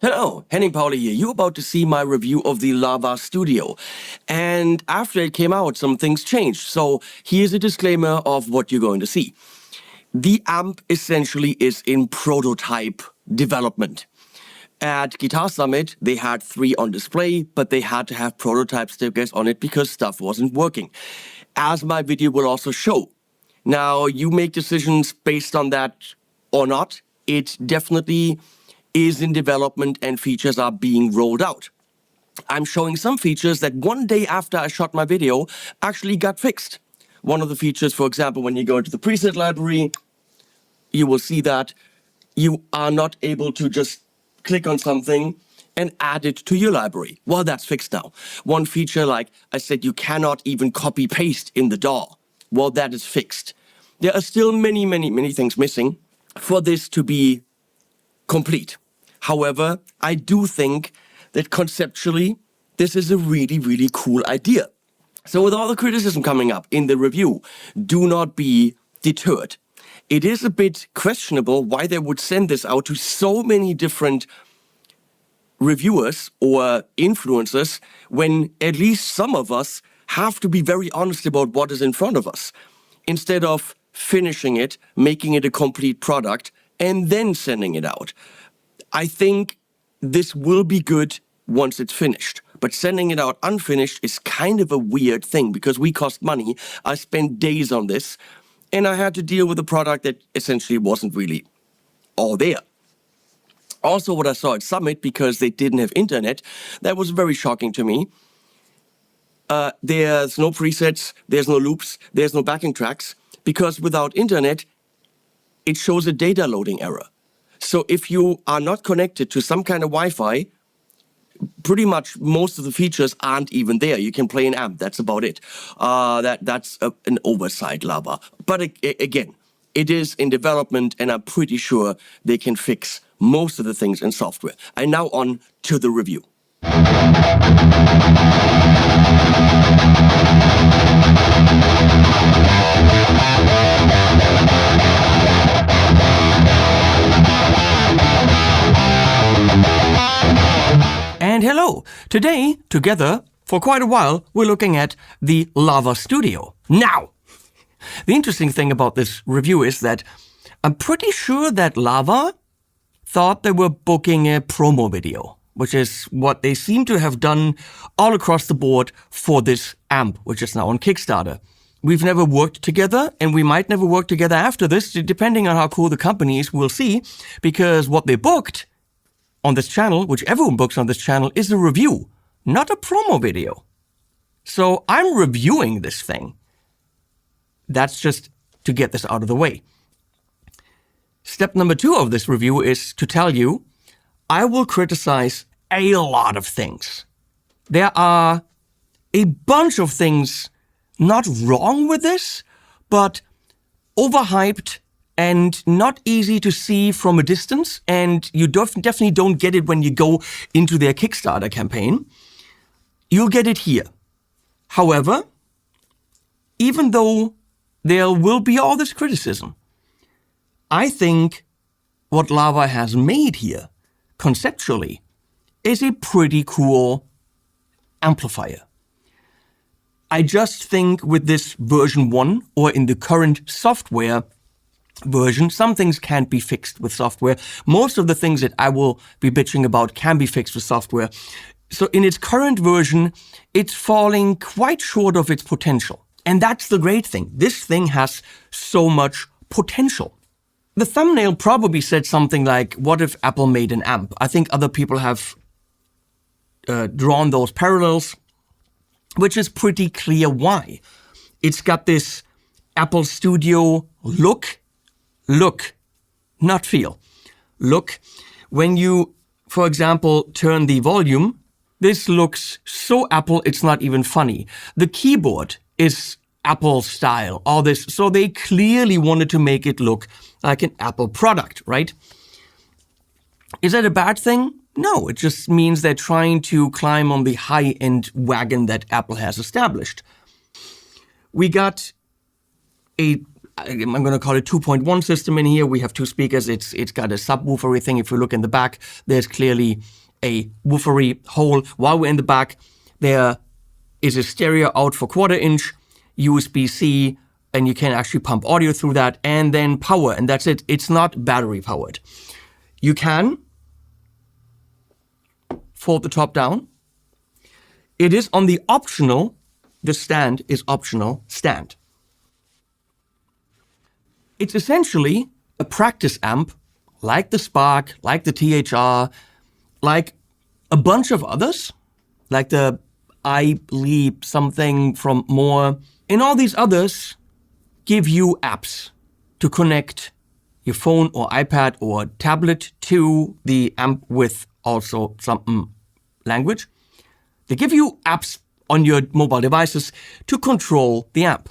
Hello, Henning Pauli here. You're about to see my review of the Lava Studio. And after it came out, some things changed. So here's a disclaimer of what you're going to see. The amp essentially is in prototype development. At Guitar Summit, they had 3 on display, but they had to have prototype stickers on it because stuff wasn't working, as my video will also show. Now, you make decisions based on that or not. It definitely is in development and features are being rolled out. I'm showing some features that one day after I shot my video actually got fixed. One of the features, for example, when you go into the preset library, you will see that you are not able to just click on something and add it to your library. Well, that's fixed now. One feature, like I said, you cannot even copy paste in the DAW. Well, that is fixed. There are still many things missing for this to be complete. However, I do think that conceptually, this is a really cool idea. So with all the criticism coming up in the review, do not be deterred. It is a bit questionable why they would send this out to so many different reviewers or influencers when at least some of us have to be very honest about what is in front of us, instead of finishing it, making it a complete product, and then sending it out. I think this will be good once it's finished, but sending it out unfinished is kind of a weird thing because we cost money. I spent days on this, and I had to deal with a product that essentially wasn't really all there. Also, what I saw at Summit, because they didn't have internet, that was very shocking to me. There's no presets, there's no loops, there's no backing tracks, because without internet, it shows a data loading error. So if you are not connected to some kind of Wi-Fi, pretty much most of the features aren't even there. You can play an amp, that's about it. That's an oversight, Lava. But again, it is in development, and I'm pretty sure they can fix most of the things in software. And now on to the review. And hello! Today, together, for quite a while, we're looking at the Lava Studio. Now, the interesting thing about this review is that I'm pretty sure that Lava thought they were booking a promo video, which is what they seem to have done all across the board for this amp, which is now on Kickstarter. We've never worked together, and we might never work together after this, depending on how cool the company is, we'll see, because what they booked on this channel, which everyone books on this channel, is a review, not a promo video. So I'm reviewing this thing. That's just to get this out of the way. Step number 2 of this review is to tell you, I will criticize a lot of things. There are a bunch of things not wrong with this, but overhyped and not easy to see from a distance, and you definitely don't get it when you go into their Kickstarter campaign. You'll get it here. However, even though there will be all this criticism, I think what Lava has made here, conceptually, is a pretty cool amplifier. I just think with this version 1, or in the current software version, some things can't be fixed with software. Most of the things that I will be bitching about can be fixed with software. So in its current version, it's falling quite short of its potential. And that's the great thing. This thing has so much potential. The thumbnail probably said something like, what if Apple made an amp? I think other people have drawn those parallels, which is pretty clear why. It's got this Apple Studio look, not feel. Look, when you, for example, turn the volume, this looks so Apple, it's not even funny. The keyboard is Apple style, all this. So they clearly wanted to make it look like an Apple product, right? Is that a bad thing? No, it just means they're trying to climb on the high-end wagon that Apple has established. We got a I'm going to call it 2.1 system in here. We have two speakers. It's got a subwoofery thing. If you look in the back, there's clearly a woofery hole. While we're in the back, there is a stereo out for 1/4 inch, USB-C, and you can actually pump audio through that, and then power, and that's it. It's not battery powered. You can fold the top down. It is on the optional, the stand is optional stand. It's essentially a practice amp, like the Spark, like the THR, like a bunch of others, like the iLeap something from More. And all these others give you apps to connect your phone or iPad or tablet to the amp with also some language. They give you apps on your mobile devices to control the amp.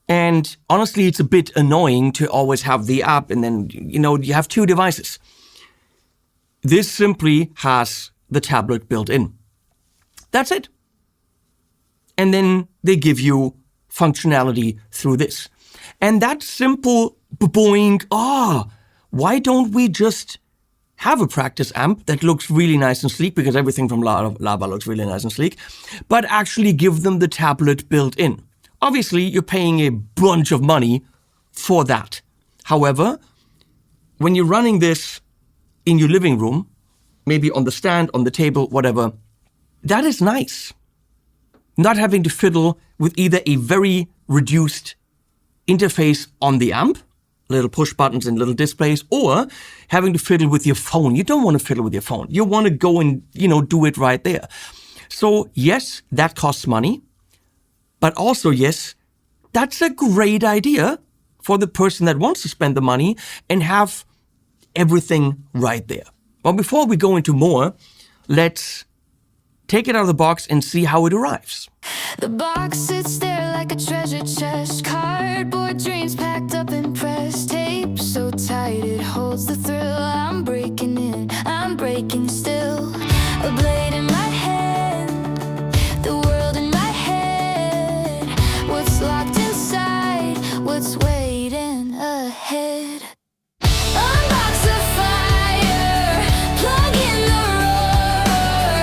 And honestly, it's a bit annoying to always have the app and then, you have two devices. This simply has the tablet built in. That's it. And then they give you functionality through this. And that simple boing, why don't we just have a practice amp that looks really nice and sleek, because everything from Lava looks really nice and sleek, but actually give them the tablet built in. Obviously, you're paying a bunch of money for that. However, when you're running this in your living room, maybe on the stand, on the table, whatever, that is nice. Not having to fiddle with either a very reduced interface on the amp, little push buttons and little displays, or having to fiddle with your phone. You don't want to fiddle with your phone. You want to go and, do it right there. So yes, that costs money. But also, yes, that's a great idea for the person that wants to spend the money and have everything right there. But before we go into more, let's take it out of the box and see how it arrives. The box sits there like a treasure chest, cardboard dreams packed up in press tape, so tight it holds the thrill. I'm breaking in, I'm breaking still. A blade in my hand, the world in my head. What's locked inside, what's waiting ahead? Unbox the fire, plug in the roar.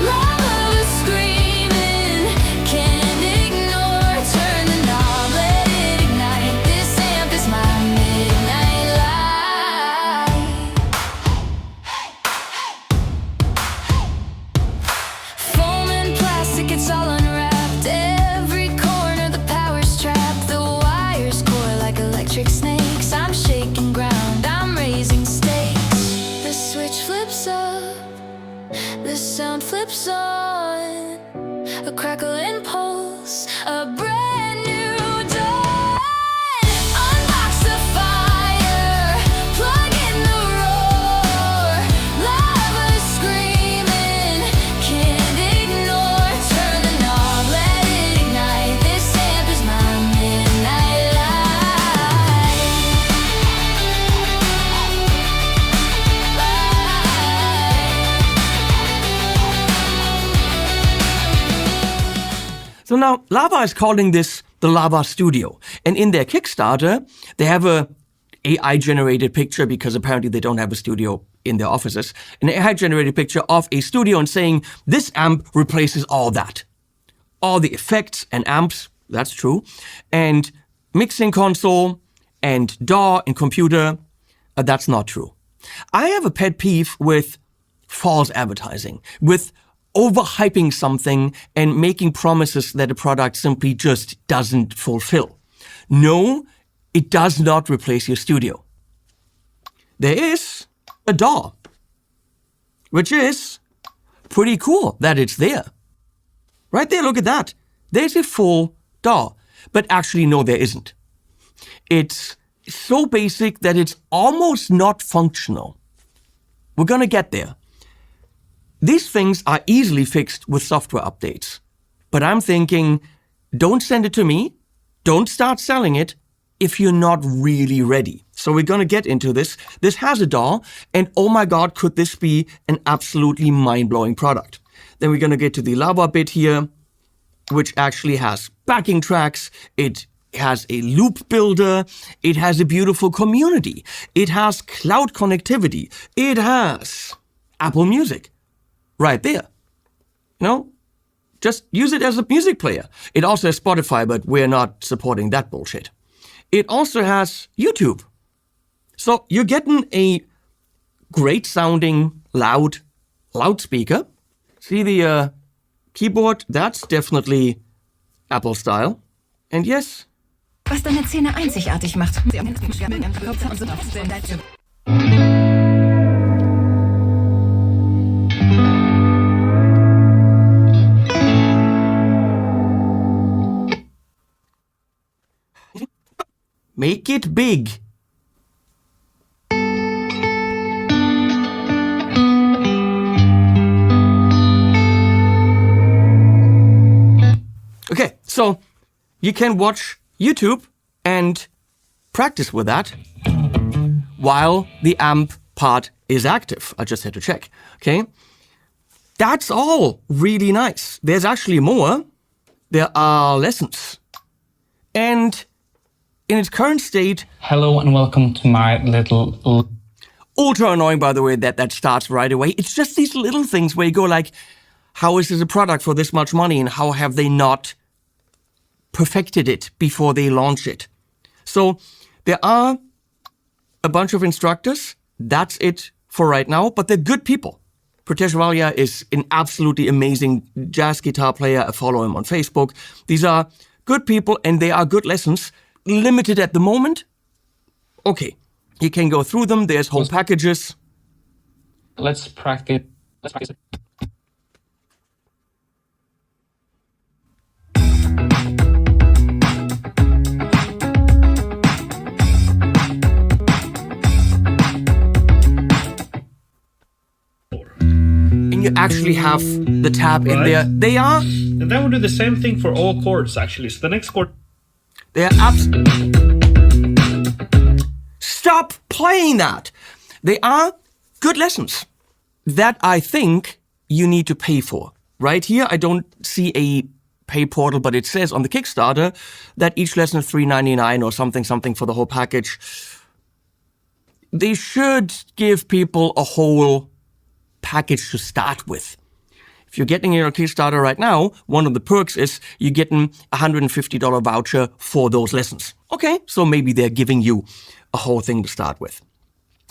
Lava is screaming, can't ignore. Turn the knob, let it ignite. This amp is my midnight light. Foam and plastic, it's all unwrapped. Every corner, the power's trapped. The wires coil like electric snakes. I'm shaking ground, I'm raising stakes. The switch flips up, the sound flips on. A crackling pulse, a brand new dawn. Unbox the fire, plug in the roar. Lava is screaming, can't ignore. Turn the knob, let it ignite. This amp is my midnight light. So now Lava is calling this the Lava Studio. And in their Kickstarter, they have a AI-generated picture, because apparently they don't have a studio in their offices, an AI-generated picture of a studio and saying, this amp replaces all that. All the effects and amps, that's true, and mixing console and DAW and computer, that's not true. I have a pet peeve with false advertising, with overhyping something and making promises that a product simply just doesn't fulfill. No, it does not replace your studio. There is a DAW, which is pretty cool that it's there. Right there, look at that. There's a full DAW. But actually, no, there isn't. It's so basic that it's almost not functional. We're gonna get there. These things are easily fixed with software updates. But I'm thinking, don't send it to me. Don't start selling it if you're not really ready. So we're going to get into this. This has a DAW, and oh my God, could this be an absolutely mind-blowing product. Then we're going to get to the Lava bit here, which actually has backing tracks. It has a loop builder. It has a beautiful community. It has cloud connectivity. It has Apple Music right there. You know, just use it as a music player. It also has Spotify, but we're not supporting that bullshit. It also has YouTube. So you're getting a great sounding, loud loudspeaker. See the keyboard? That's definitely Apple style. And yes, Was deine Zähne einzigartig macht. make it big. Okay, so you can watch YouTube and practice with that while the amp part is active. I just had to check, okay? That's all really nice. There's actually more. There are lessons. And in its current state... Hello and welcome to my little... Ultra annoying, by the way, that starts right away. It's just these little things where you go like, how is this a product for this much money and how have they not perfected it before they launch it? So there are a bunch of instructors. That's it for right now, but they're good people. Pritesh Valia is an absolutely amazing jazz guitar player. I follow him on Facebook. These are good people and they are good lessons. Limited at the moment. Okay, you can go through them. There's whole packages. Let's practice. And you actually have the tab in there. They are... And then we'll do the same thing for all chords, actually. So the next chord... They are Stop playing that! They are good lessons that I think you need to pay for. Right here, I don't see a pay portal, but it says on the Kickstarter that each lesson is $3.99 or something for the whole package. They should give people a whole package to start with. If you're getting your Kickstarter right now, one of the perks is you're getting a $150 voucher for those lessons. Okay, so maybe they're giving you a whole thing to start with.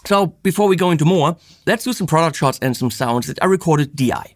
So before we go into more, let's do some product shots and some sounds that I recorded DI.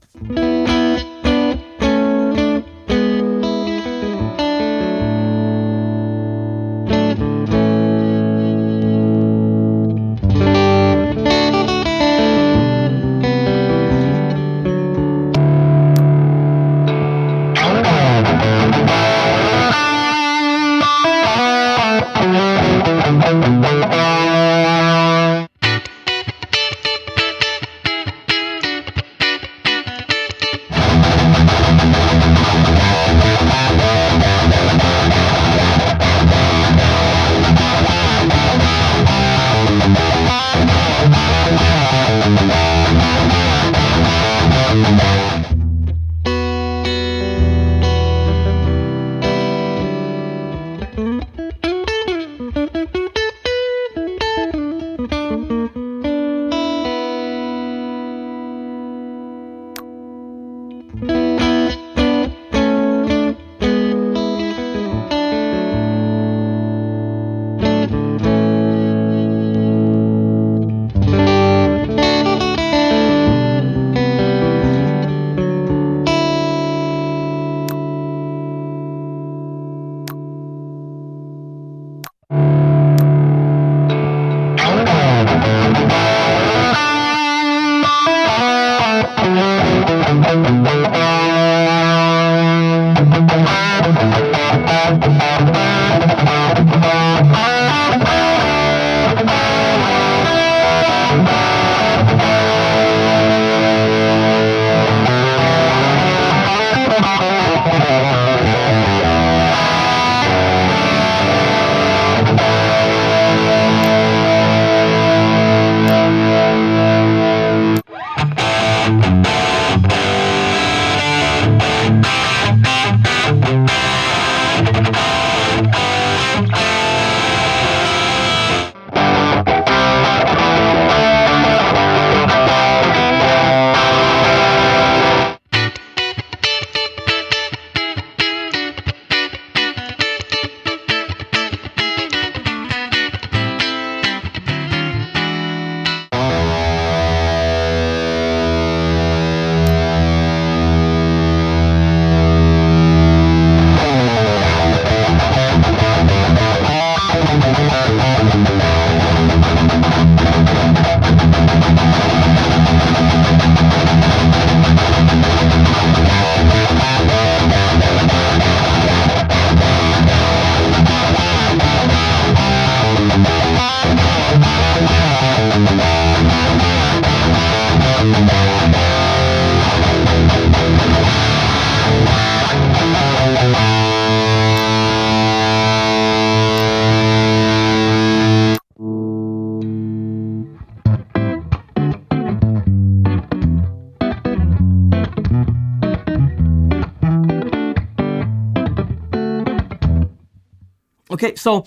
Okay, so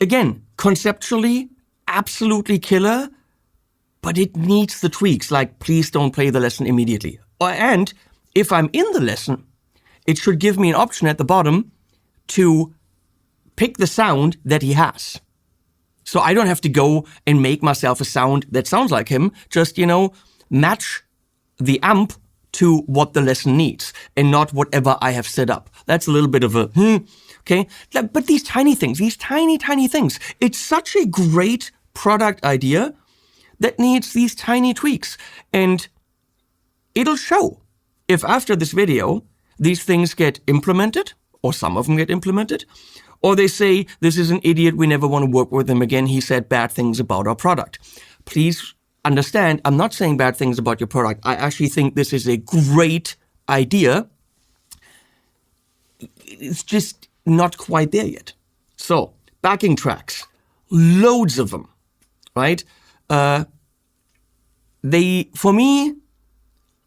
again, conceptually, absolutely killer, but it needs the tweaks, like please don't play the lesson immediately. And if I'm in the lesson, it should give me an option at the bottom to pick the sound that he has. So I don't have to go and make myself a sound that sounds like him, just, match the amp to what the lesson needs and not whatever I have set up. That's a little bit of a, okay? But these tiny things, these tiny things, it's such a great product idea that needs these tiny tweaks. And it'll show if after this video, these things get implemented, or some of them get implemented, or they say, this is an idiot, we never want to work with him again, he said bad things about our product. Please understand, I'm not saying bad things about your product. I actually think this is a great idea. It's just not quite there yet. So, backing tracks, loads of them, right? They, for me,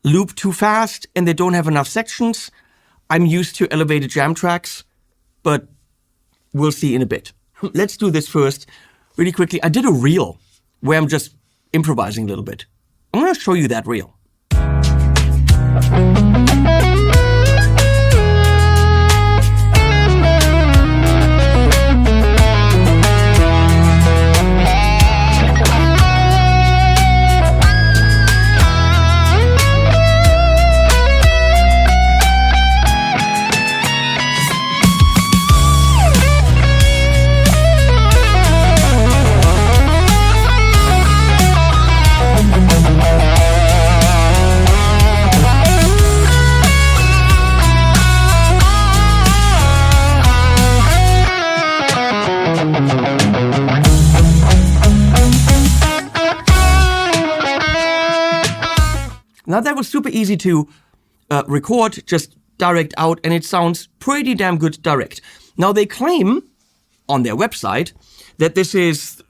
loop too fast and they don't have enough sections. I'm used to elevated jam tracks, but we'll see in a bit. Let's do this first, really quickly. I did a reel where I'm just improvising a little bit. I'm going to show you that reel. Now that was super easy to record, just direct out, and it sounds pretty damn good direct. Now they claim on their website that this is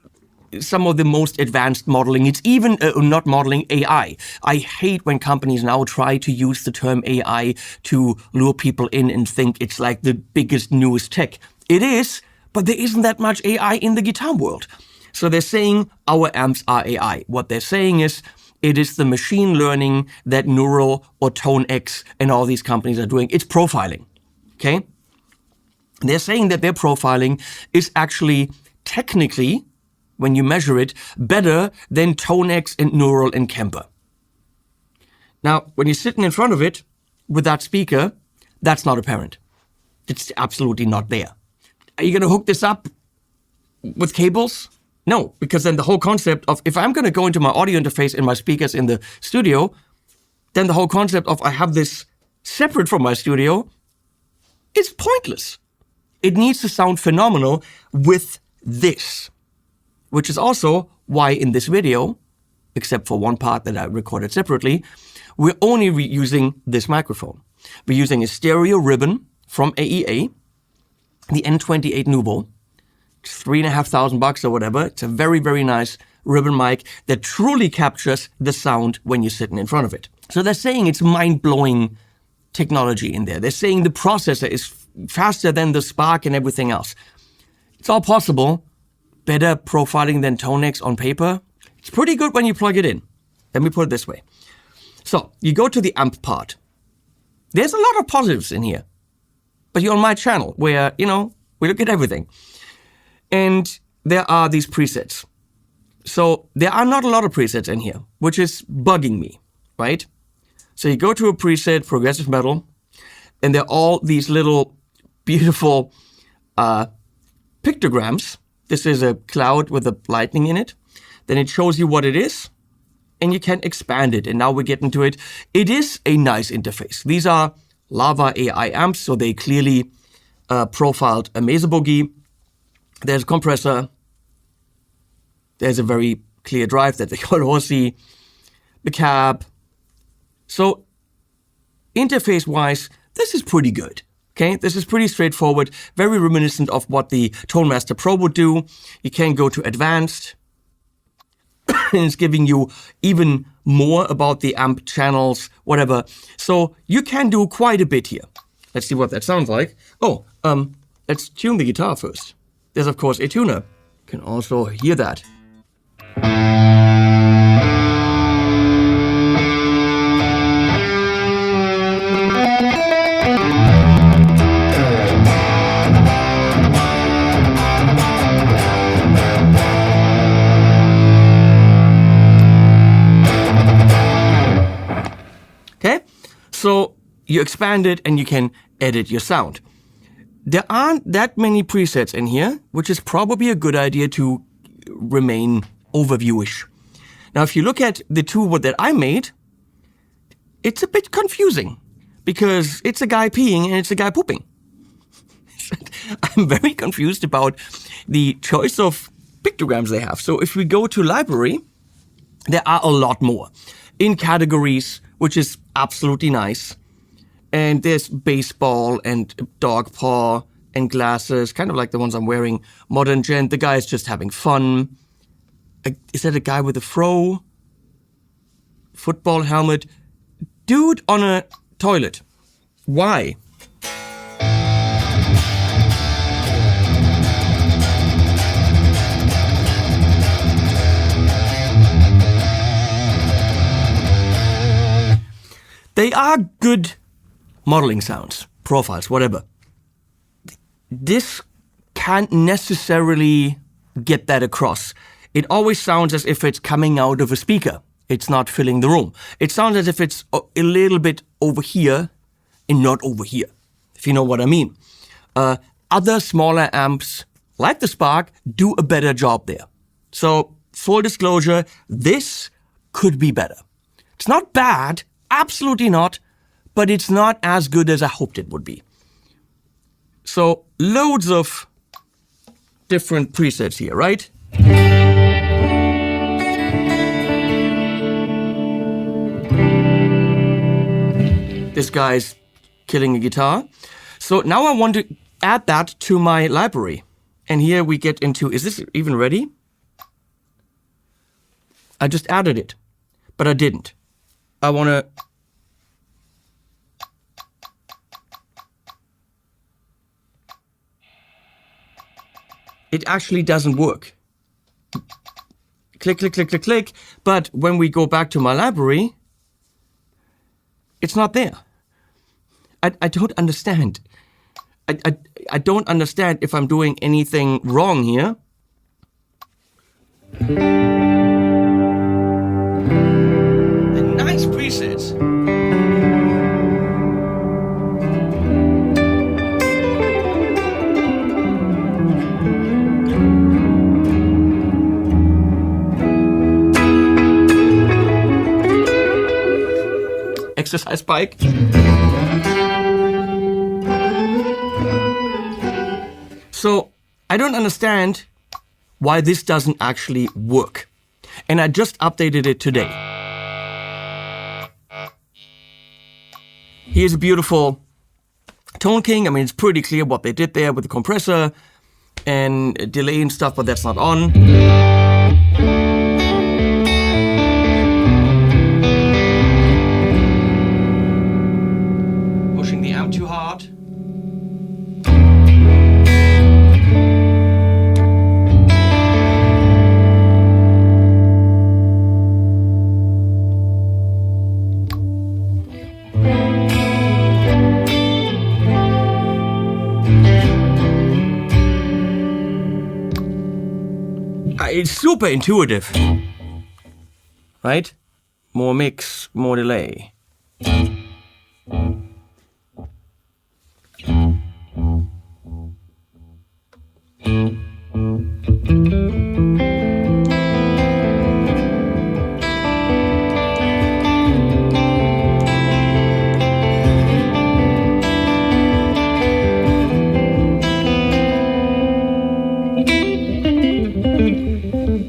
some of the most advanced modeling. It's even not modeling, AI. I hate when companies now try to use the term AI to lure people in and think it's like the biggest, newest tech. It is, but there isn't that much AI in the guitar world. So they're saying our amps are AI. What they're saying is it is the machine learning that Neural or ToneX and all these companies are doing. It's profiling, okay? They're saying that their profiling is actually technically, when you measure it, better than ToneX and Neural and Kemper. Now, when you're sitting in front of it with that speaker, that's not apparent. It's absolutely not there. Are you going to hook this up with cables? No, because then the whole concept of, if I'm going to go into my audio interface and my speakers in the studio, then the whole concept of I have this separate from my studio is pointless. It needs to sound phenomenal with this, which is also why in this video, except for one part that I recorded separately, we're only using this microphone. We're using a stereo ribbon from AEA, the N28 Nuvo, $3,500 or whatever. It's a very, very nice ribbon mic that truly captures the sound when you're sitting in front of it. So they're saying it's mind-blowing technology in there. They're saying the processor is faster than the Spark and everything else. It's all possible. Better profiling than ToneX on paper. It's pretty good when you plug it in. Let me put it this way. So you go to the amp part. There's a lot of positives in here. But you're on my channel where, we look at everything. And there are these presets. So there are not a lot of presets in here, which is bugging me, right? So you go to a preset, progressive metal, and they're all these little beautiful pictograms. This is a cloud with a lightning in it. Then it shows you what it is, and you can expand it. And now we get into it. It is a nice interface. These are Lava AI amps, so they clearly profiled a Mesa Boogie. There's a compressor. There's a very clear drive that they call Horsey. The cab. So interface-wise, this is pretty good. Okay, this is pretty straightforward, very reminiscent of what the ToneMaster Pro would do. You can go to advanced, and it's giving you even more about the amp channels, whatever. So you can do quite a bit here. Let's see what that sounds like. Oh, let's tune the guitar first. There's of course a tuner. You can also hear that. Okay, so you expand it and you can edit your sound. There aren't that many presets in here, which is probably a good idea to remain overviewish. Now, if you look at the two that I made, it's a bit confusing because it's a guy peeing and it's a guy pooping. I'm very confused about the choice of pictograms they have. So if we go to library, there are a lot more in categories, which is absolutely nice. And there's baseball and dog paw and glasses, kind of like the ones I'm wearing. Modern gent, the guy is just having fun. Is that a guy with a fro? Football helmet. Dude on a toilet. Why? They are good modeling sounds, profiles, whatever. This can't necessarily get that across. It always sounds as if it's coming out of a speaker. It's not filling the room. It sounds as if it's a little bit over here and not over here, if you know what I mean. Other smaller amps, like the Spark, do a better job there. So, full disclosure, this could be better. It's not bad, absolutely not, but it's not as good as I hoped it would be. So, loads of different presets here, right? This guy's killing a guitar. So now I want to add that to my library. And here we get into, is this even ready? I just added it, but I didn't. I want to... It actually doesn't work. Click, click, click, click, click. But when we go back to my library, it's not there. I don't understand. I don't understand if I'm doing anything wrong here. A nice presets. Exercise bike. So I don't understand why this doesn't actually work. And I just updated it today. Here's a beautiful Tone King. I mean, it's pretty clear what they did there with the compressor and delay and stuff, but that's not on. Pushing the amp too hard. It's super intuitive, right? More mix, more delay.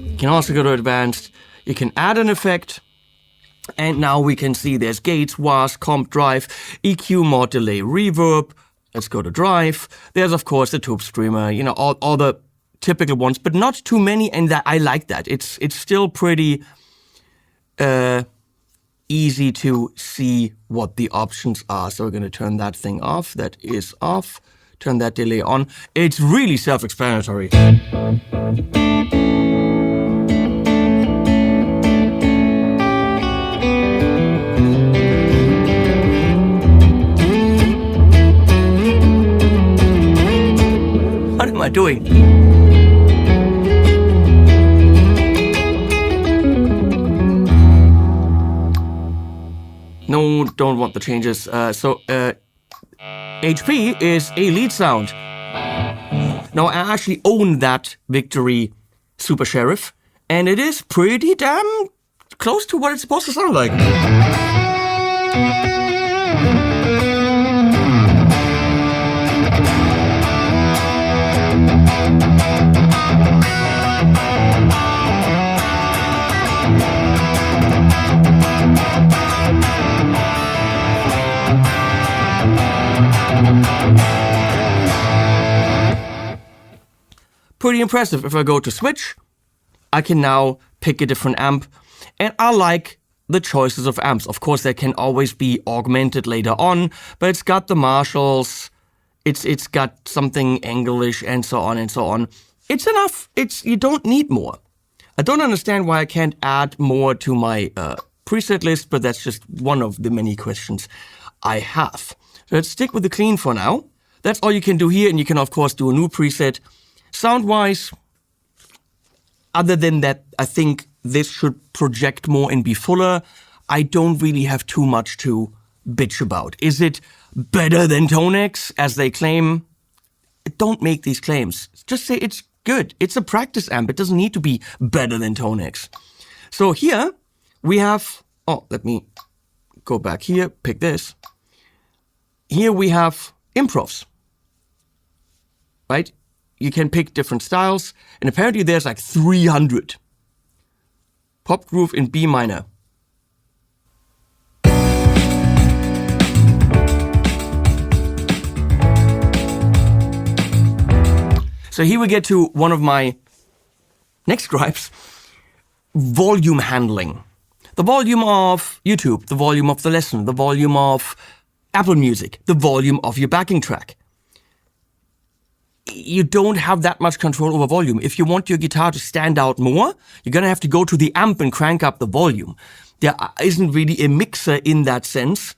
You can also go to advanced. You can add an effect. And now we can see there's gates, was, comp, drive, EQ, mod, delay, reverb. Let's go to drive. There's, of course, the tube streamer, you know, all the typical ones, but not too many. And I like that. It's still pretty easy to see what the options are. So we're going to turn that thing off. That is off. turn that delay on. It's really self-explanatory. What am I doing? No, don't want the changes. HP is a lead sound. Now, I actually own that Victory Super Sheriff, and it is pretty damn close to what it's supposed to sound like. Pretty impressive. If I go to switch, I can now pick a different amp, and I like the choices of amps. Of course, they can always be augmented later on, but it's got the Marshalls, it's got something English, and so on and so on. It's enough. You don't need more. I don't understand why I can't add more to my preset list, but that's just one of the many questions I have. So let's stick with the clean for now. That's all you can do here, and you can of course do a new preset. Sound-wise, other than that, I think this should project more and be fuller. I don't really have too much to bitch about. Is it better than Tonex, as they claim? Don't make these claims. Just say it's good. It's a practice amp. It doesn't need to be better than Tonex. So here we have... Oh, let me go back here, pick this. Here we have improvs, right? You can pick different styles, and apparently there's like 300. Pop groove in B minor. So here we get to one of my next gripes. Volume handling. The volume of YouTube, the volume of the lesson, the volume of Apple Music, the volume of your backing track. You don't have that much control over volume. If you want your guitar to stand out more, you're gonna have to go to the amp and crank up the volume. There isn't really a mixer in that sense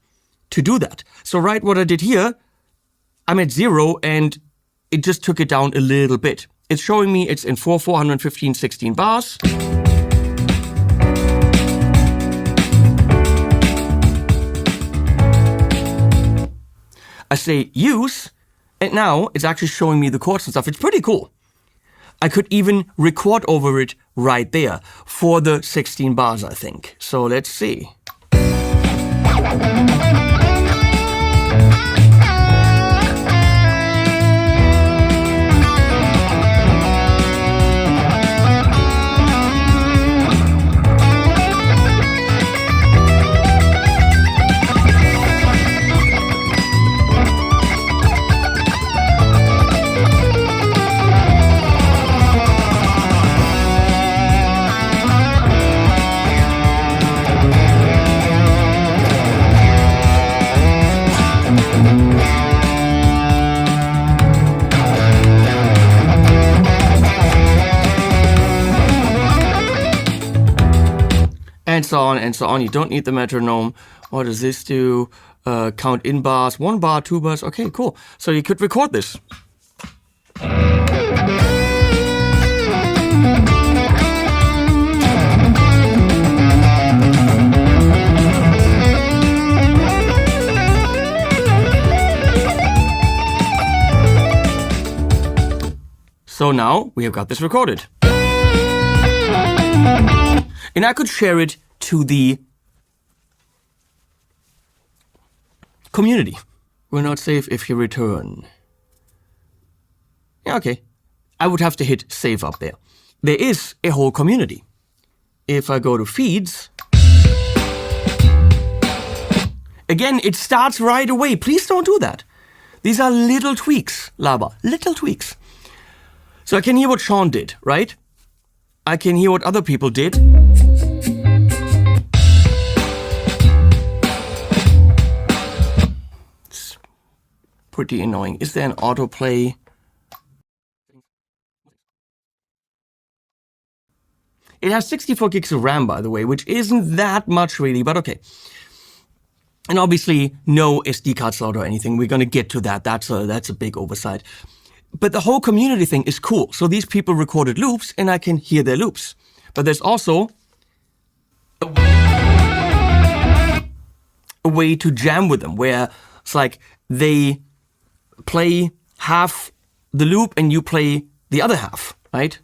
to do that. So right, what I did here, I'm at 0 and it just took it down a little bit. It's showing me it's in 415, 16 bars. I say use, and now it's actually showing me the chords and stuff. It's pretty cool. I could even record over it right there for the 16 bars, I think. So let's see. And so on and so on. You don't need the metronome. What does this do? Count in bars, 1 bar, 2 bars. Okay, cool. So you could record this. So now we have got this recorded. And I could share it to the community. We're not safe if you return. Yeah, okay. I would have to hit save up there. There is a whole community. If I go to feeds, again, it starts right away. Please don't do that. These are little tweaks, Laba, little tweaks. So I can hear what Sean did, right? I can hear what other people did. It's pretty annoying. Is there an autoplay? It has 64 gigs of RAM, by the way, which isn't that much really, but okay. And obviously, no SD card slot or anything. We're going to get to that. That's a big oversight. But the whole community thing is cool. So these people recorded loops, and I can hear their loops. But there's also a way to jam with them, where it's like they play half the loop and you play the other half, right?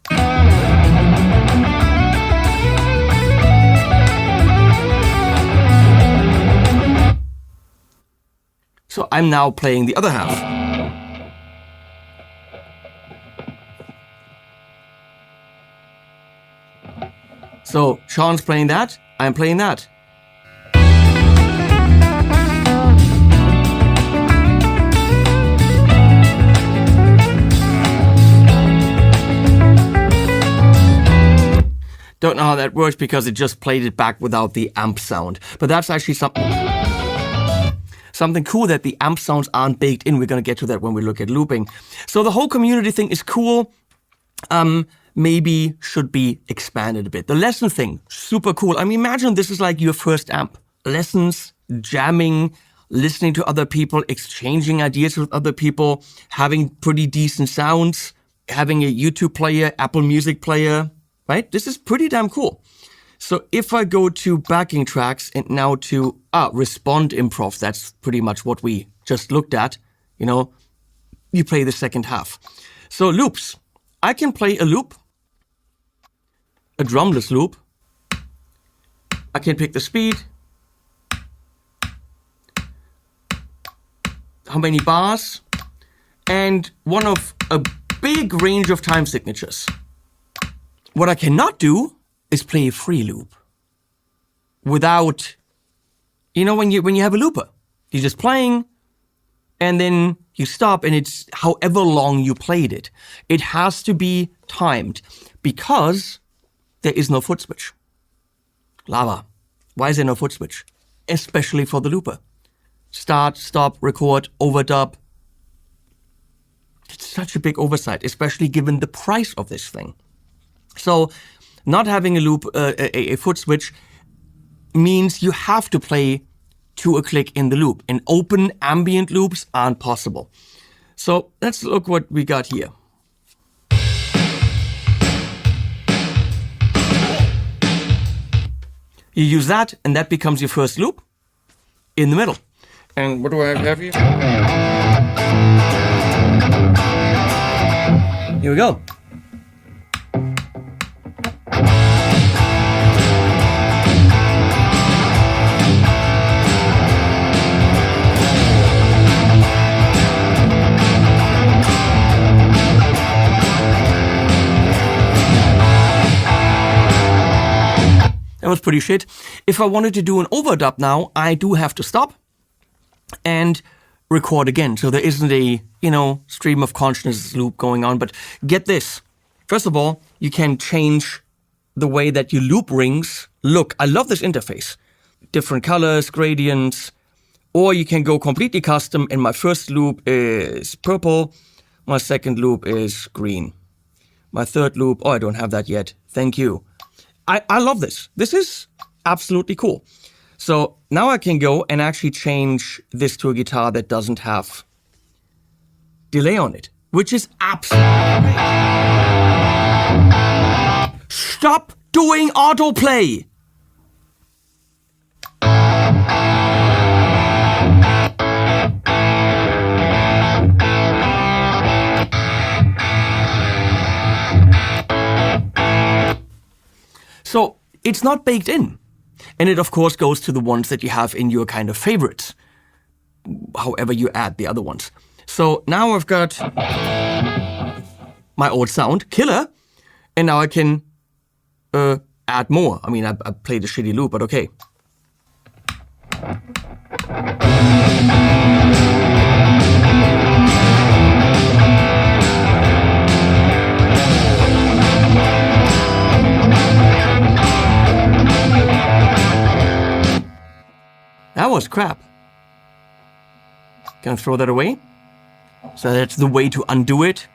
So I'm now playing the other half. So Sean's playing that, I'm playing that. Don't know how that works because it just played it back without the amp sound. But that's actually something cool that the amp sounds aren't baked in. We're going to get to that when we look at looping. So the whole community thing is cool. Maybe should be expanded a bit. The lesson thing, super cool. I mean, imagine this is like your first amp. Lessons, jamming, listening to other people, exchanging ideas with other people, having pretty decent sounds, having a YouTube player, Apple Music player, right? This is pretty damn cool. So if I go to backing tracks and now to respond improv, that's pretty much what we just looked at. You know, you play the second half. So loops. I can play a loop, a drumless loop. I can pick the speed, how many bars, and one of a big range of time signatures. What I cannot do is play a free loop without, you know, when you have a looper, you're just playing and then you stop and it's however long you played it. It has to be timed because there is no foot switch. Lava. Why is there no foot switch? Especially for the looper. Start, stop, record, overdub. It's such a big oversight, especially given the price of this thing. So not having a loop, a foot switch means you have to play to a click in the loop, and open ambient loops aren't possible. So let's look what we got here. You use that, and that becomes your first loop in the middle. And what do I have here? Here we go. That was pretty shit. If I wanted to do an overdub now, I do have to stop and record again. So there isn't a, stream of consciousness loop going on. But get this. First of all, you can change the way that your loop rings look. I love this interface. Different colors, gradients, or you can go completely custom. And my first loop is purple. My second loop is green. My third loop, I don't have that yet. Thank you. I love this. This is absolutely cool. So now I can go and actually change this to a guitar that doesn't have delay on it, which is absolutely great. Stop doing autoplay. So it's not baked in. And it, of course, goes to the ones that you have in your kind of favorites, however you add the other ones. So now I've got my old sound, killer, and now I can add more. I mean, I played a shitty loop, but okay. That was crap. Gonna throw that away. So that's the way to undo it.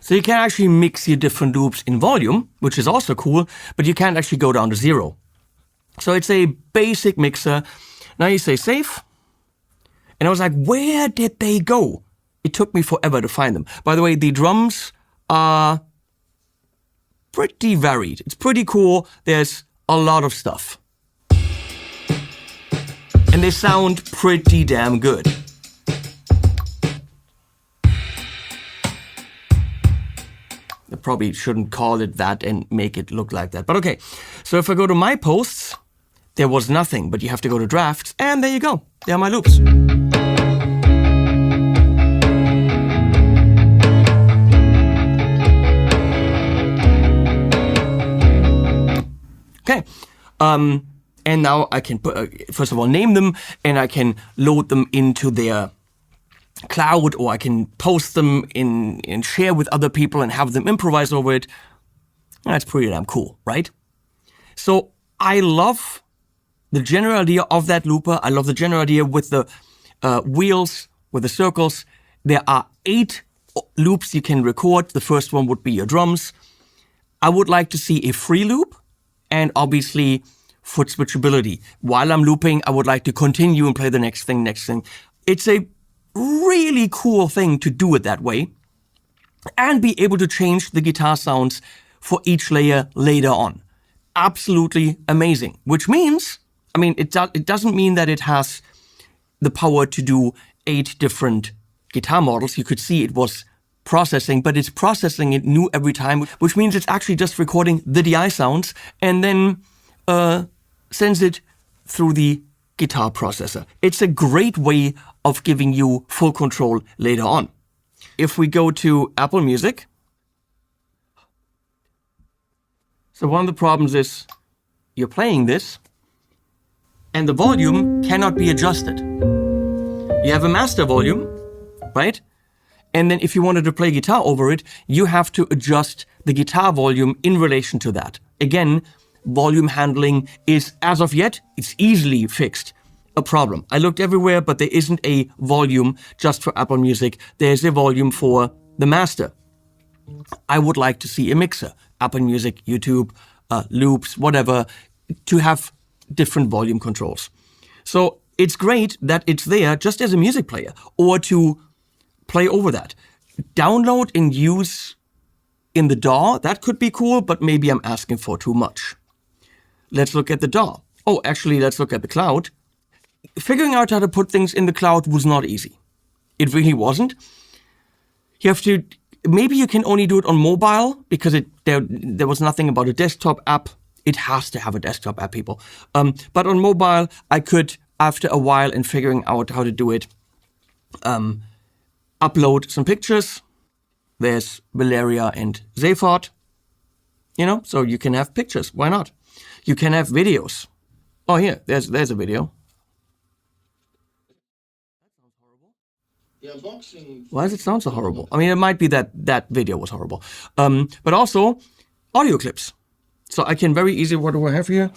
So you can actually mix your different loops in volume, which is also cool, but you can't actually go down to 0. So it's a basic mixer. Now you say save. And I was like, where did they go? It took me forever to find them. By the way, the drums are pretty varied. It's pretty cool. There's a lot of stuff. And they sound pretty damn good. I probably shouldn't call it that and make it look like that. But okay, so if I go to my posts, there was nothing, but you have to go to drafts, and there you go. There are my loops. Okay, and now I can first of all name them, and I can load them into their cloud, or I can post them and share with other people and have them improvise over it. That's pretty damn cool, right? So I love the general idea of that looper. I love the general idea with the wheels, with the circles. There are 8 loops you can record. The first one would be your drums. I would like to see a free loop, and obviously foot switchability. While I'm looping, I would like to continue and play the next thing. It's a really cool thing to do it that way and be able to change the guitar sounds for each layer later on. Absolutely amazing. Which means, it doesn't mean that it has the power to do 8 different guitar models. You could see it was processing, but it's processing it new every time, which means it's actually just recording the DI sounds and then sends it through the guitar processor. It's a great way of giving you full control later on. If we go to Apple Music, so one of the problems is you're playing this and the volume cannot be adjusted. You have a master volume, right? And then if you wanted to play guitar over it, you have to adjust the guitar volume in relation to that. Again, volume handling is, as of yet, it's easily fixed. A problem. I looked everywhere, but there isn't a volume just for Apple Music. There's a volume for the master. I would like to see a mixer. Apple Music, YouTube, loops, whatever, to have different volume controls. So it's great that it's there just as a music player or to play over that. Download and use in the DAW, that could be cool, but maybe I'm asking for too much. Let's look at the DAW. Oh, actually, let's look at the cloud. Figuring out how to put things in the cloud was not easy. It really wasn't. You have to, maybe you can only do it on mobile because there was nothing about a desktop app. It has to have a desktop app, people. But on mobile, I could, after a while in figuring out how to do it, upload some pictures. There's Valeria and Zaphod, so you can have pictures. Why not? You can have videos. Oh, here, there's a video. Why does it sound so horrible? It might be that video was horrible. But also, audio clips. So I can very easily, what do I have here?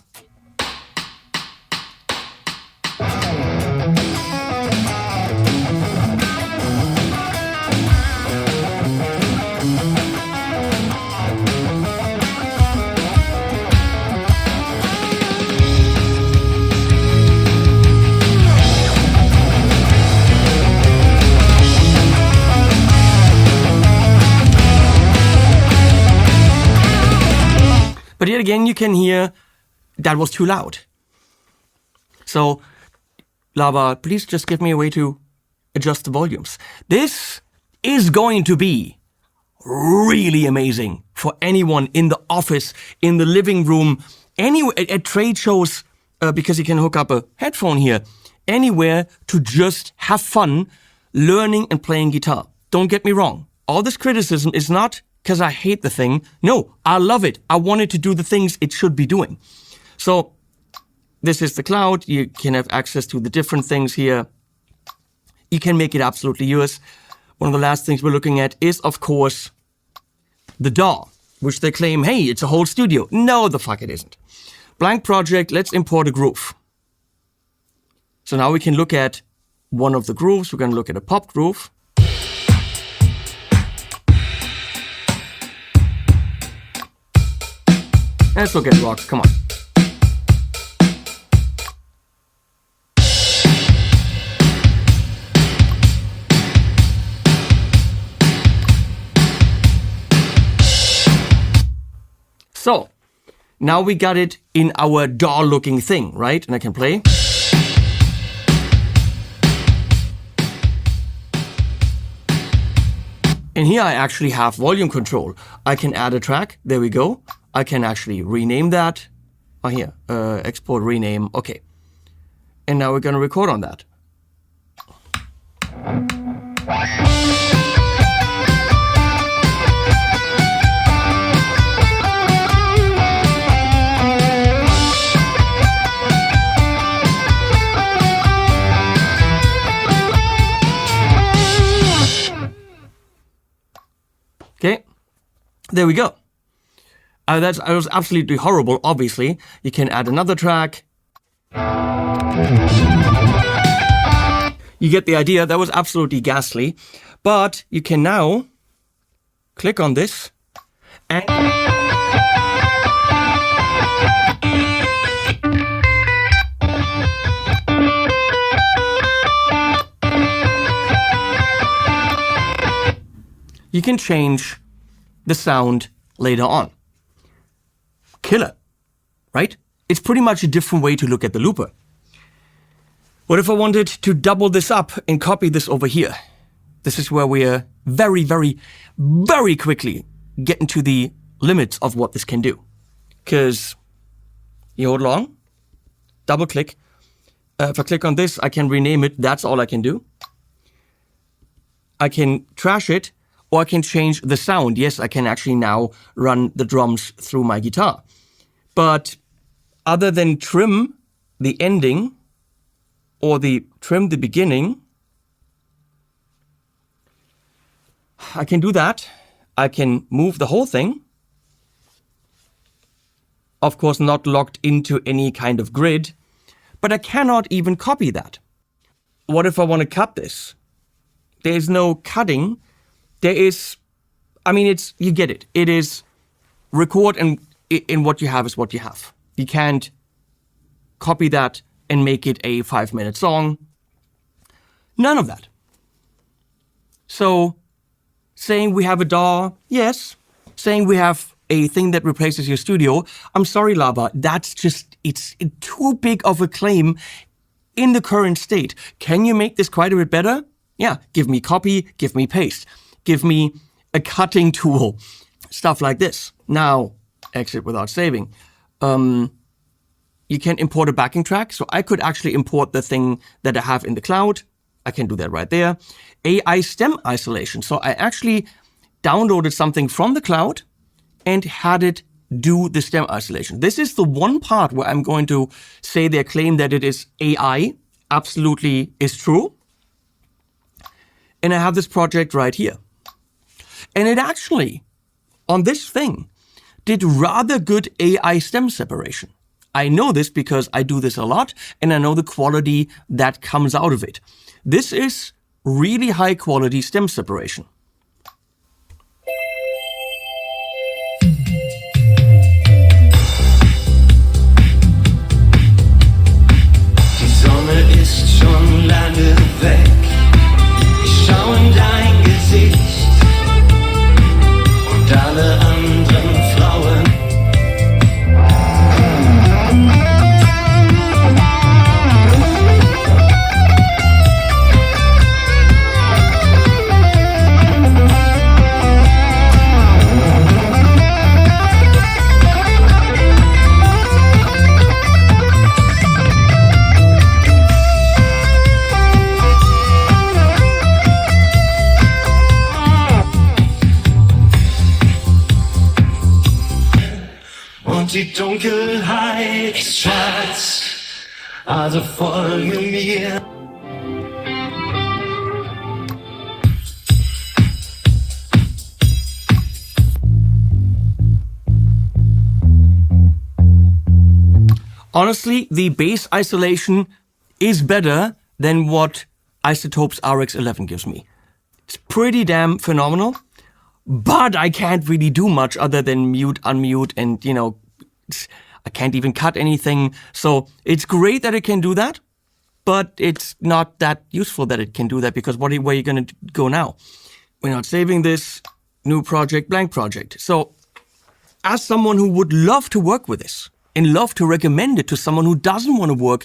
But yet again, you can hear that was too loud. So, Lava, please just give me a way to adjust the volumes. This is going to be really amazing for anyone in the office, in the living room, anywhere, at trade shows, because you can hook up a headphone here. anywhere to just have fun learning and playing guitar. Don't get me wrong. All this criticism is not because I hate the thing. No, I love it. I want it to do the things it should be doing. So this is the cloud. You can have access to the different things here. You can make it absolutely yours. One of the last things we're looking at is, of course, the DAW, which they claim, hey, it's a whole studio. No, the fuck it isn't. Blank project, let's import a groove. So now we can look at one of the grooves. We're going to look at a pop groove. Let's look at rock, come on. So, now we got it in our DAW looking thing, right? And I can play. And here I actually have volume control. I can add a track, there we go. I can actually rename that. Oh, here, export, rename, okay. And now we're gonna record on that. Okay, there we go. That was absolutely horrible, obviously. You can add another track. You get the idea, that was absolutely ghastly. But you can now click on this and you can change the sound later on. Killer, right? It's pretty much a different way to look at the looper. What if I wanted to double this up and copy this over here? This is where we're very, very, very quickly getting to the limits of what this can do. Because you hold long, double click. If I click on this, I can rename it. That's all I can do. I can trash it, or I can change the sound. Yes, I can actually now run the drums through my guitar. But other than trim the ending or trim the beginning, I can do that. I can move the whole thing. Of course, not locked into any kind of grid, but I cannot even copy that. What if I want to cut this? There's no cutting. There is, you get it. It is record and in what you have is what you have. You can't copy that and make it a 5-minute song. None of that. So saying we have a DAW, yes. Saying we have a thing that replaces your studio, I'm sorry, Lava, that's just, it's too big of a claim in the current state. Can you make this quite a bit better? Yeah, give me copy, give me paste. Give me a cutting tool, stuff like this. Now, exit without saving. You can import a backing track. So I could actually import the thing that I have in the cloud. I can do that right there. AI stem isolation. So I actually downloaded something from the cloud and had it do the stem isolation. This is the one part where I'm going to say their claim that it is AI absolutely is true. And I have this project right here. And it actually, on this thing, did rather good AI stem separation. I know this because I do this a lot, and I know the quality that comes out of it. This is really high quality stem separation. Die Sonne ist schon lange weg. Ich schau in dein Gesicht und alle anderen Frauen. Die Dunkelheit ist schwarz, also folge mir. Honestly, the bass isolation is better than what Isotope's RX11 gives me. It's pretty damn phenomenal, but I can't really do much other than mute, unmute, and, I can't even cut anything. So it's great that it can do that, but it's not that useful that it can do that, because where are you going to go now? We're not saving this. New project, blank project. So as someone who would love to work with this, and love to recommend it to someone who doesn't want to work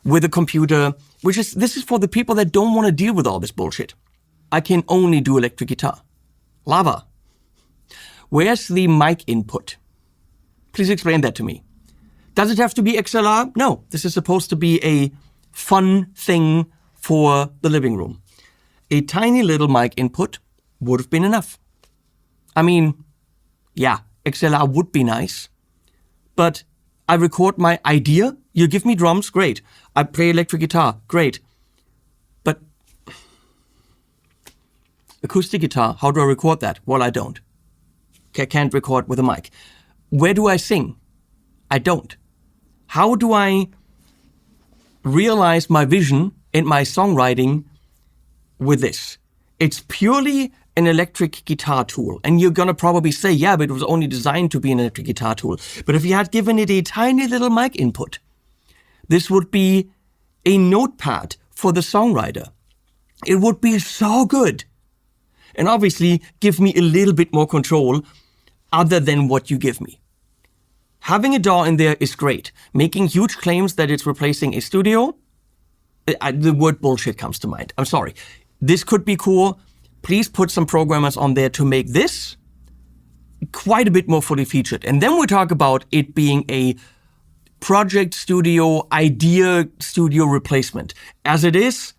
with a computer, this is for the people that don't want to deal with all this bullshit. I can only do electric guitar. Lava, where's the mic input? Please explain that to me. Does it have to be XLR? No, this is supposed to be a fun thing for the living room. A tiny little mic input would have been enough. I mean, yeah, XLR would be nice, but I record my idea, you give me drums, great. I play electric guitar, great. But acoustic guitar, how do I record that? Well, I don't. I can't record with a mic. Where do I sing? I don't. How do I realize my vision and my songwriting with this? It's purely an electric guitar tool. And you're going to probably say, yeah, but it was only designed to be an electric guitar tool. But if you had given it a tiny little mic input, this would be a notepad for the songwriter. It would be so good. And obviously give me a little bit more control other than what you give me. Having a DAW in there is great. Making huge claims that it's replacing a studio, the word bullshit comes to mind. I'm sorry. This could be cool. Please put some programmers on there to make this quite a bit more fully featured. And then we talk about it being a project studio, idea studio replacement. As it is,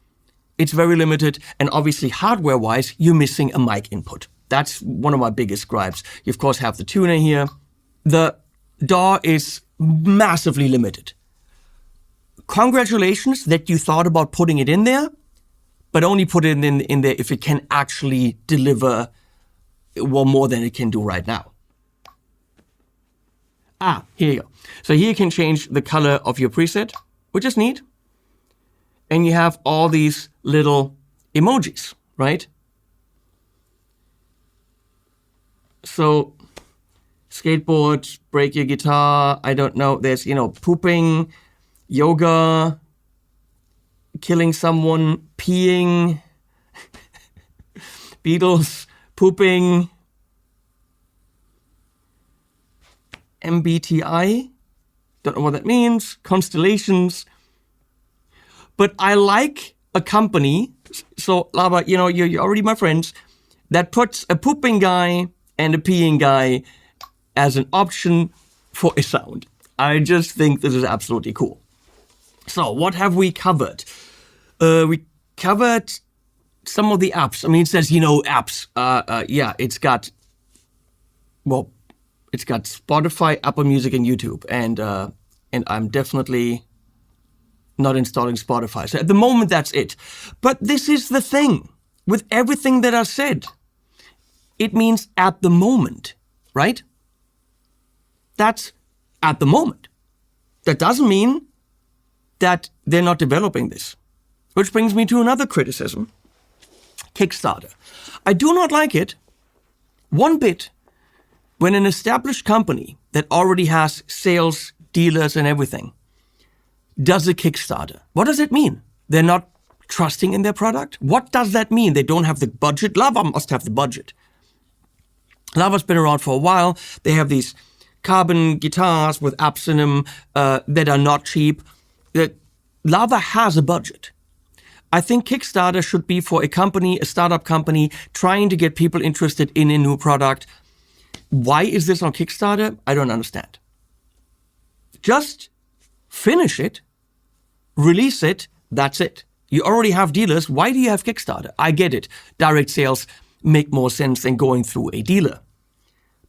it's very limited. And obviously hardware-wise, you're missing a mic input. That's one of my biggest gripes. You, of course, have the tuner here. The DAW is massively limited. Congratulations that you thought about putting it in there, but only put it in there if it can actually deliver more than it can do right now. Here you go. So here you can change the color of your preset, which is neat. And you have all these little emojis, right? So skateboard, break your guitar, I don't know, there's, pooping, yoga, killing someone, peeing, Beatles, pooping, MBTI, don't know what that means, constellations. But I like a company, so Lava, you're already my friends, that puts a pooping guy and a peeing guy as an option for a sound. I just think this is absolutely cool. So what have we covered? We covered some of the apps. I mean, it says, apps. It's got Spotify, Apple Music, and YouTube. And I'm definitely not installing Spotify. So at the moment, that's it. But this is the thing. With everything that I said, it means at the moment, right? That's at the moment. That doesn't mean that they're not developing this. Which brings me to another criticism. Kickstarter. I do not like it one bit when an established company that already has sales, dealers, and everything does a Kickstarter. What does it mean? They're not trusting in their product? What does that mean? They don't have the budget? Lava must have the budget. Lava's been around for a while. They have these carbon guitars with apps in them that are not cheap. Lava has a budget. I think Kickstarter should be for a startup company, trying to get people interested in a new product. Why is this on Kickstarter? I don't understand. Just finish it, release it, that's it. You already have dealers. Why do you have Kickstarter? I get it. Direct sales make more sense than going through a dealer.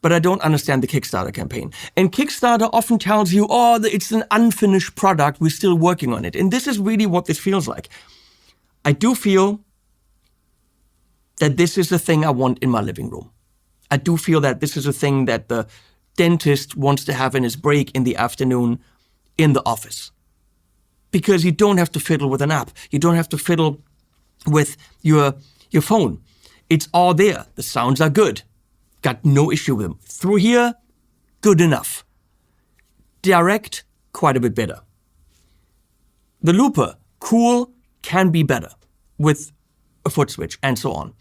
but I don't understand the Kickstarter campaign. And Kickstarter often tells you, oh, it's an unfinished product, we're still working on it. And this is really what this feels like. I do feel that this is the thing I want in my living room. I do feel that this is a thing that the dentist wants to have in his break in the afternoon in the office. Because you don't have to fiddle with an app. You don't have to fiddle with your phone. It's all there. The sounds are good. Got no issue with them. Through here, good enough. Direct, quite a bit better. The looper, cool, can be better with a foot switch and so on.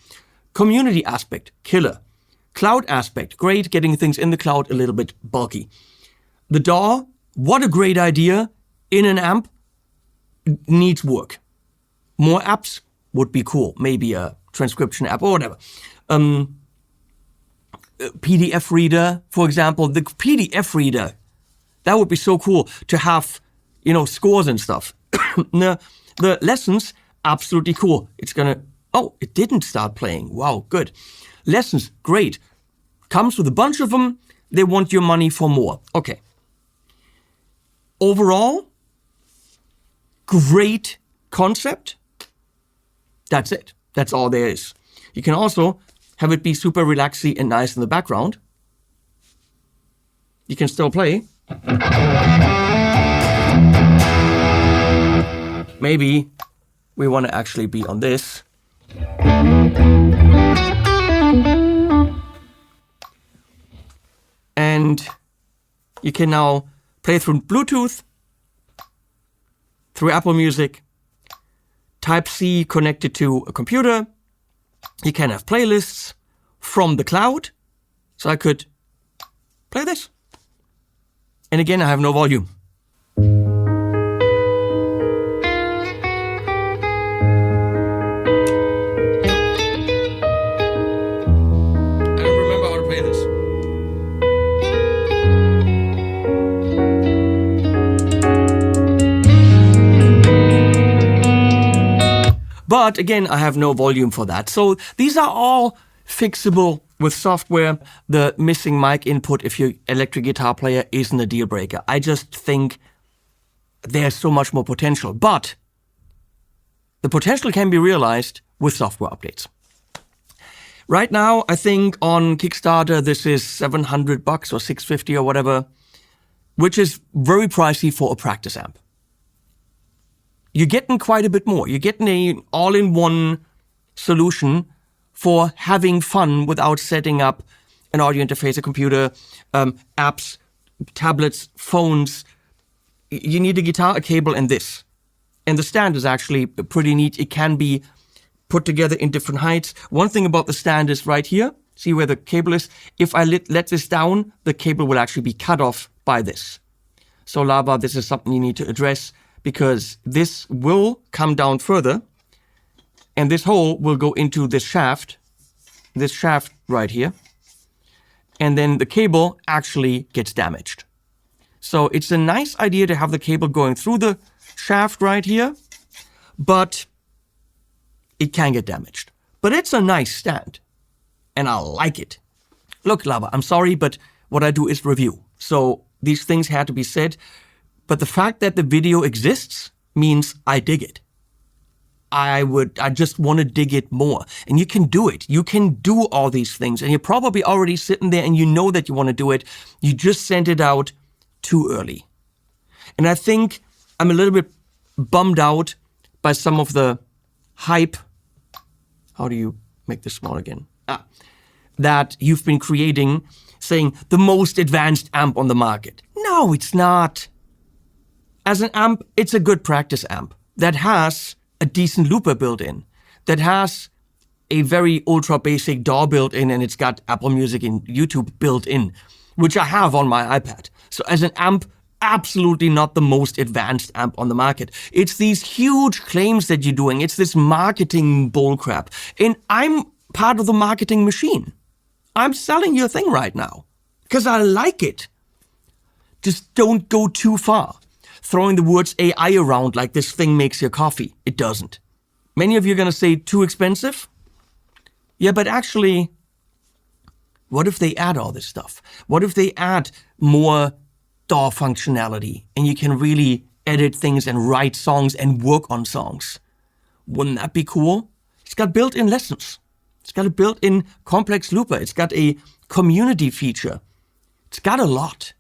Community aspect, killer. Cloud aspect, great, getting things in the cloud a little bit bulky. The DAW, what a great idea in an amp, needs work. More apps would be cool. Maybe a transcription app or whatever. PDF reader, for example, the PDF reader, that would be so cool to have, scores and stuff. The lessons, absolutely cool. It's gonna, it didn't start playing. Wow, good. Lessons, great. Comes with a bunch of them. They want your money for more. Okay. Overall, great concept. That's it. That's all there is. You can also have it be super relaxy and nice in the background. You can still play. Maybe we want to actually be on this. And you can now play through Bluetooth, through Apple Music, Type-C connected to a computer. You can have playlists from the cloud. So I could play this. And again, I have no volume. I don't remember how to play this. But again, I have no volume for that. So these are all fixable with software. The missing mic input, if you're an electric guitar player, isn't a deal breaker. I just think there's so much more potential. But the potential can be realized with software updates. Right now, I think on Kickstarter, this is $700 or $650 or whatever, which is very pricey for a practice amp. You're getting quite a bit more. You're getting an all-in-one solution for having fun without setting up an audio interface, a computer, apps, tablets, phones. You need a guitar, a cable, and this. And the stand is actually pretty neat. It can be put together in different heights. One thing about the stand is right here. See where the cable is? If I let this down, the cable will actually be cut off by this. So Lava, this is something you need to address, because this will come down further and this hole will go into this shaft right here. And then the cable actually gets damaged. So it's a nice idea to have the cable going through the shaft right here, but it can get damaged. But it's a nice stand and I like it. Look, Lava, I'm sorry, but what I do is review. So these things had to be said. But the fact that the video exists means I dig it. I just want to dig it more. And you can do it. You can do all these things. And you're probably already sitting there and you know that you want to do it. You just sent it out too early. And I think I'm a little bit bummed out by some of the hype. How do you make this small again? That you've been creating, saying the most advanced amp on the market. No, it's not. As an amp, it's a good practice amp that has a decent looper built in, that has a very ultra basic DAW built in, and it's got Apple Music and YouTube built in, which I have on my iPad. So as an amp, absolutely not the most advanced amp on the market. It's these huge claims that you're doing. It's this marketing bullcrap. And I'm part of the marketing machine. I'm selling your thing right now because I like it. Just don't go too far. Throwing the words AI around like this thing makes your coffee. It doesn't. Many of you are going to say too expensive. Yeah, but actually, What if they add all this stuff? What if they add more DAW functionality and you can really edit things and write songs and work on songs? Wouldn't that be cool? It's got built-in lessons. It's got a built-in complex looper. It's got a community feature. It's got a lot.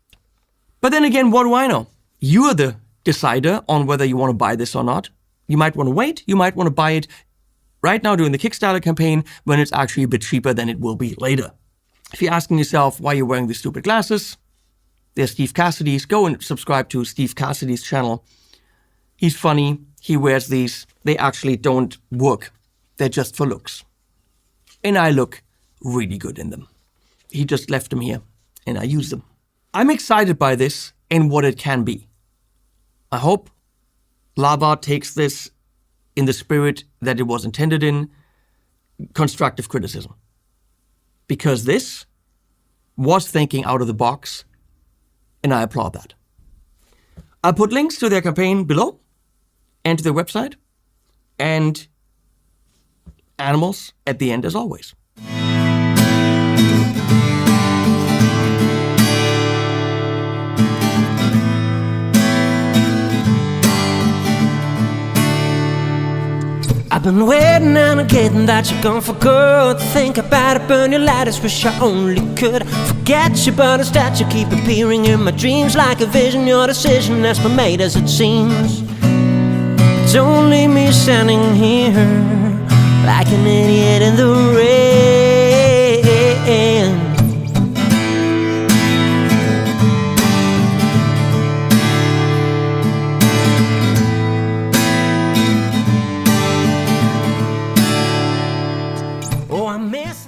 But then again, what do I know? You are the decider on whether you want to buy this or not. You might want to wait. You might want to buy it right now during the Kickstarter campaign when it's actually a bit cheaper than it will be later. If you're asking yourself why you're wearing these stupid glasses, they're Steve Cassidy's. Go and subscribe to Steve Cassidy's channel. He's funny. He wears these. They actually don't work. They're just for looks. And I look really good in them. He just left them here and I use them. I'm excited by this and what it can be. I hope Lava takes this in the spirit that it was intended in, constructive criticism. Because this was thinking out of the box, and I applaud that. I'll put links to their campaign below, and to their website, and animals at the end as always. I've been waiting and getting that you're gone for good. Think about it, burn your lighters, wish I only could forget you, but instead you keep appearing in my dreams like a vision. Your decision has been made as it seems. Don't leave me standing here like an idiot in the rain.